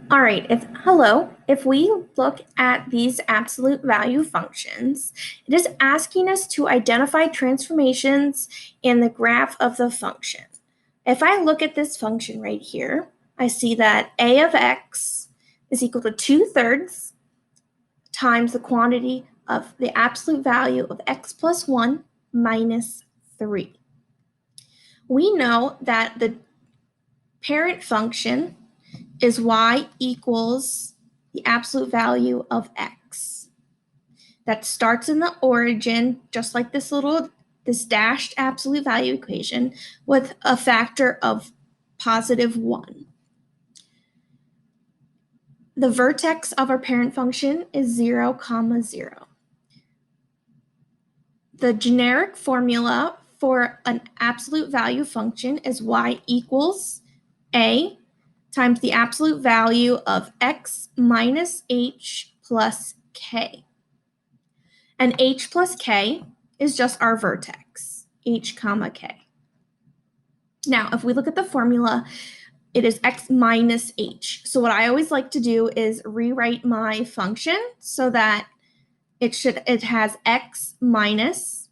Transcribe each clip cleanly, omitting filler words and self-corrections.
All right, if we look at these absolute value functions, it is asking us to identify transformations in the graph of the function. If I look at this function right here, I see that a of x is equal to 2/3 times the quantity of the absolute value of x plus 1 minus 3. We know that the parent function is y equals the absolute value of x. That starts in the origin, just like this dashed absolute value equation, with a factor of positive 1. The vertex of our parent function is 0, 0. The generic formula for an absolute value function is y equals a times the absolute value of x minus h plus k. And h plus k is just our vertex, h comma k. Now, if we look at the formula, it is x minus h. So what I always like to do is rewrite my function so that it has x minus.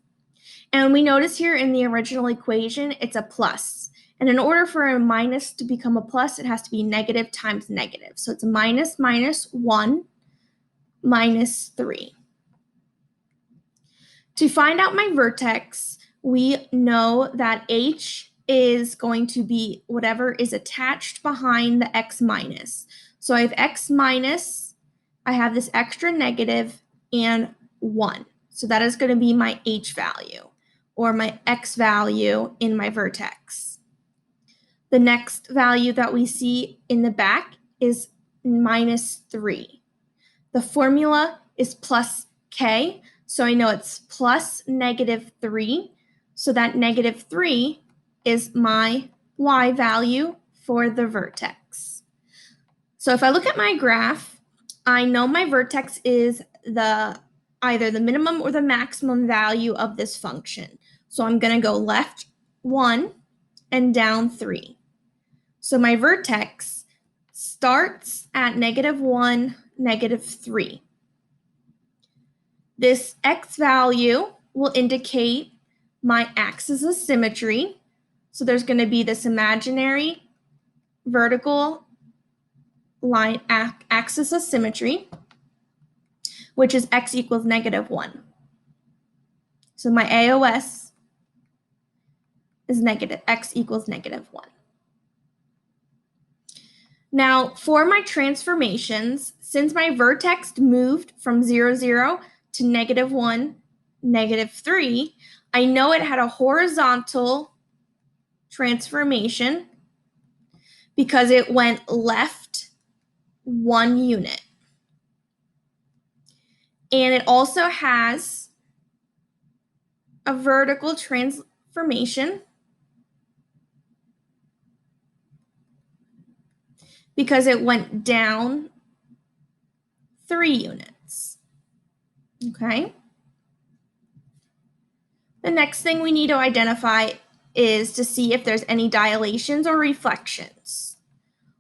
And we notice here in the original equation, it's a plus. And in order for a minus to become a plus, it has to be negative times negative. So it's minus minus 1 minus 3. To find out my vertex, we know that h is going to be whatever is attached behind the x minus. So I have x minus, I have this extra negative, and 1. So that is going to be my h value, or my x value in my vertex. The next value that we see in the back is minus 3. The formula is plus k, so I know it's plus negative 3. So that negative 3 is my y value for the vertex. So if I look at my graph, I know my vertex is either the minimum or the maximum value of this function. So I'm going to go left 1 and down 3. So my vertex starts at negative 1, negative 3. This x value will indicate my axis of symmetry. So there's going to be this imaginary vertical line axis of symmetry, which is x equals negative 1. So my AOS is negative, x equals negative 1. Now, for my transformations, since my vertex moved from 0, 0 to negative 1, negative 3, I know it had a horizontal transformation because it went left 1 unit. And it also has a vertical transformation because it went down 3 units. Okay? The next thing we need to identify is to see if there's any dilations or reflections.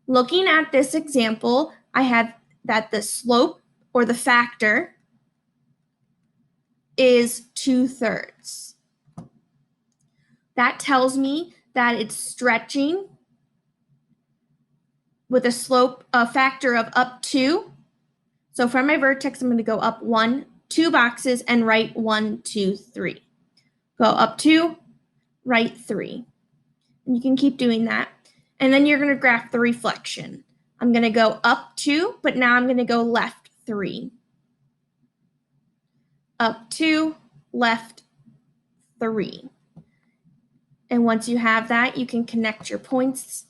Looking at this example, I have that the slope or the factor is 2/3. That tells me that it's stretching with a factor of up 2. So for my vertex, I'm going to go up 1, 2 boxes and write 1, 2, 3. Go up 2, write 3. And you can keep doing that. And then you're going to graph the reflection. I'm going to go up 2, but now I'm going to go left 3. Up 2, left 3. And once you have that, you can connect your points.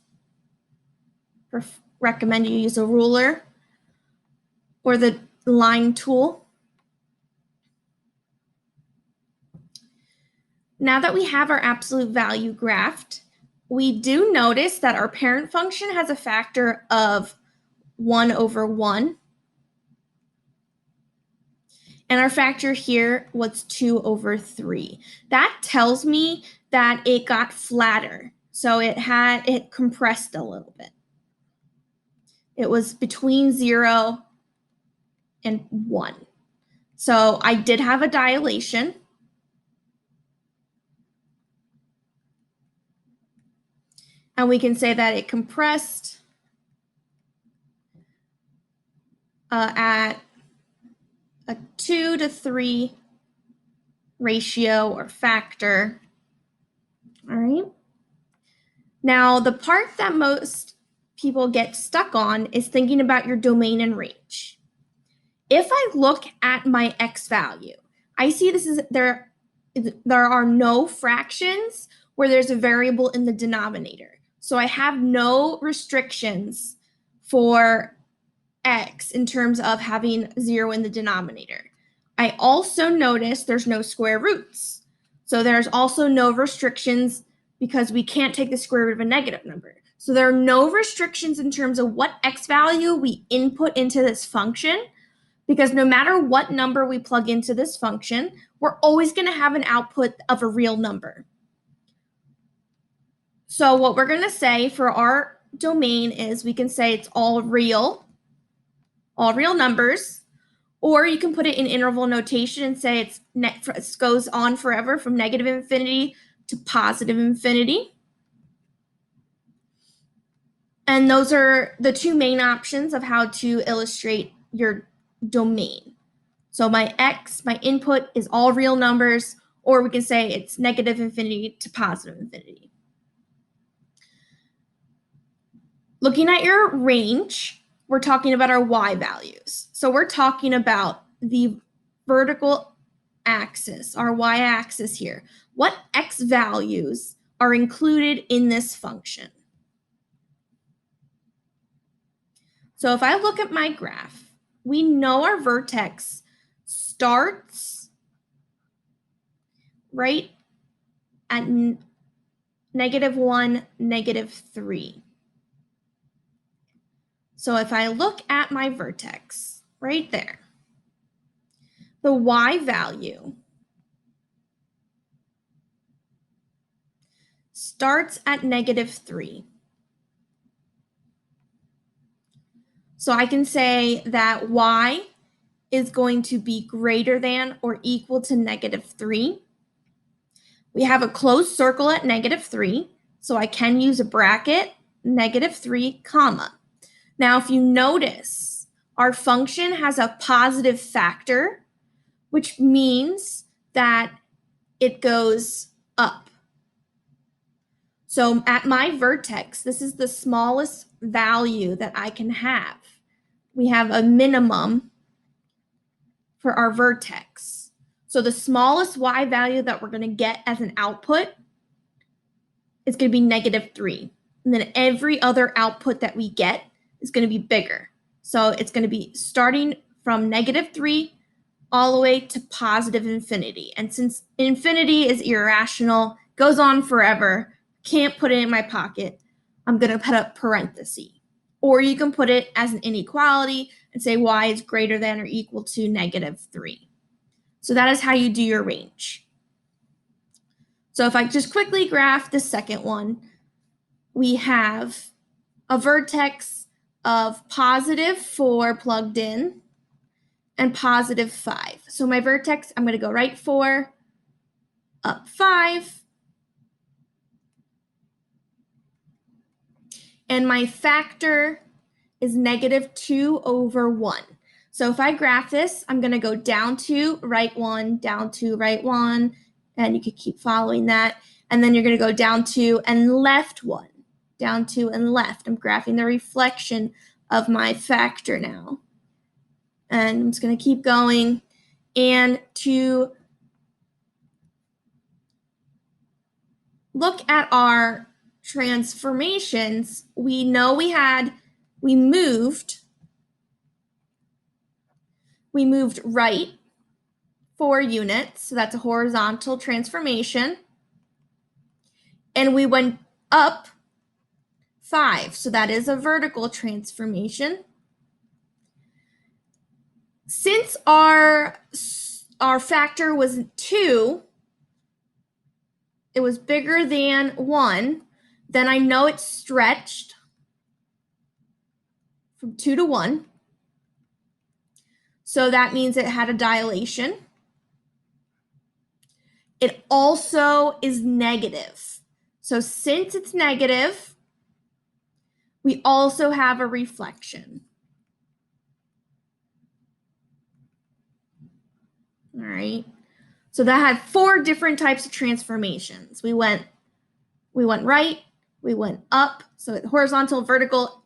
Recommend you use a ruler or the line tool. Now that we have our absolute value graphed, we do notice that our parent function has a factor of 1 over 1. And our factor here was 2 over 3. That tells me that it got flatter. So it compressed a little bit. It was between 0 and 1. So I did have a dilation. And we can say that it compressed at a 2 to 3 ratio or factor. All right. Now, the part that most people get stuck on is thinking about your domain and range. If I look at my x value, I see there are no fractions where there's a variable in the denominator. So I have no restrictions for x in terms of having 0 in the denominator. I also notice there's no square roots. So there's also no restrictions because we can't take the square root of a negative number. So there are no restrictions in terms of what x value we input into this function, because no matter what number we plug into this function, we're always going to have an output of a real number. So what we're going to say for our domain is we can say it's all real numbers, or you can put it in interval notation and say it goes on forever from negative infinity to positive infinity. And those are the two main options of how to illustrate your domain. So my input is all real numbers, or we can say it's negative infinity to positive infinity. Looking at your range, we're talking about our y values. So we're talking about the vertical axis, our y-axis here. What x values are included in this function? So if I look at my graph, we know our vertex starts right at -1, -3. So if I look at my vertex right there, the y value starts at -3. So I can say that y is going to be greater than or equal to -3. We have a closed circle at -3, so I can use a bracket, -3, comma. Now, if you notice, our function has a positive factor, which means that it goes up. So at my vertex, this is the smallest value that I can have. We have a minimum for our vertex. So the smallest y value that we're going to get as an output is going to be -3. And then every other output that we get is going to be bigger. So it's going to be starting from -3 all the way to positive infinity. And since infinity is irrational, goes on forever, can't put it in my pocket, I'm going to put a parenthesis. Or you can put it as an inequality and say y is greater than or equal to -3. So that is how you do your range. So if I just quickly graph the second one, we have a vertex of +4 plugged in and +5. So my vertex, I'm going to go right 4, up 5. And my factor is -2/1. So if I graph this, I'm going to go down 2, right 1, down 2, right 1, and you could keep following that. And then you're going to go down 2 and left 1, down 2 and left. I'm graphing the reflection of my factor now. And I'm just going to keep going. And to look at our transformations, we know we moved right 4 units, so that's a horizontal transformation. And we went up 5, so that is a vertical transformation. Since our factor was 2, it was bigger than 1, then I know it stretched from 2 to 1. So that means it had a dilation. It also is negative. So since it's negative, we also have a reflection. All right. So that had 4 different types of transformations. We went right, we went up, so horizontal, vertical,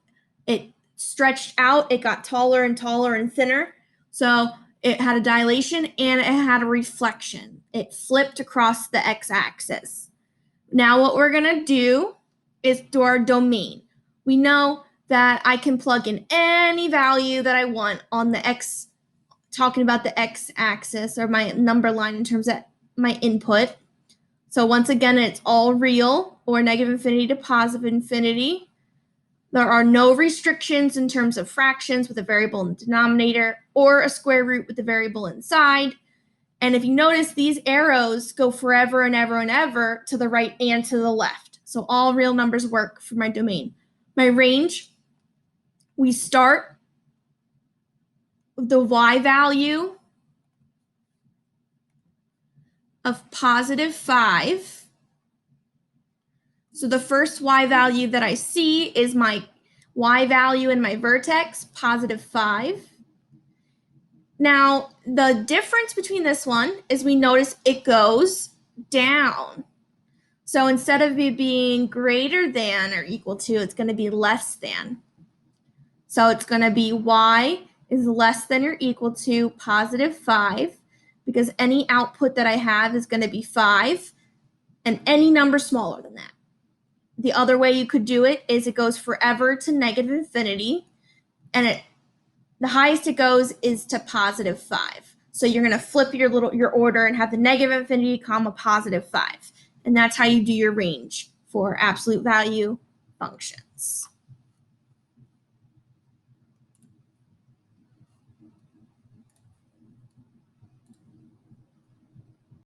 it stretched out, it got taller and taller and thinner. So it had a dilation and it had a reflection. It flipped across the x-axis. Now what we're gonna do is do our domain. We know that I can plug in any value that I want on the x, talking about the x-axis or my number line in terms of my input. So once again, it's all real or negative infinity to positive infinity. There are no restrictions in terms of fractions with a variable in the denominator or a square root with a variable inside. And if you notice, these arrows go forever and ever and ever to the right and to the left. So all real numbers work for my domain. My range, we start with the y value of positive 5. So the first y value that I see is my y value in my vertex, positive 5. Now, the difference between this one is we notice it goes down. So instead of it being greater than or equal to, it's going to be less than. So it's going to be y is less than or equal to positive 5, because any output that I have is going to be 5, and any number smaller than that. The other way you could do it is it goes forever to negative infinity, and the highest it goes is to positive 5. So you're going to flip your order and have the negative infinity comma positive 5. And that's how you do your range for absolute value functions.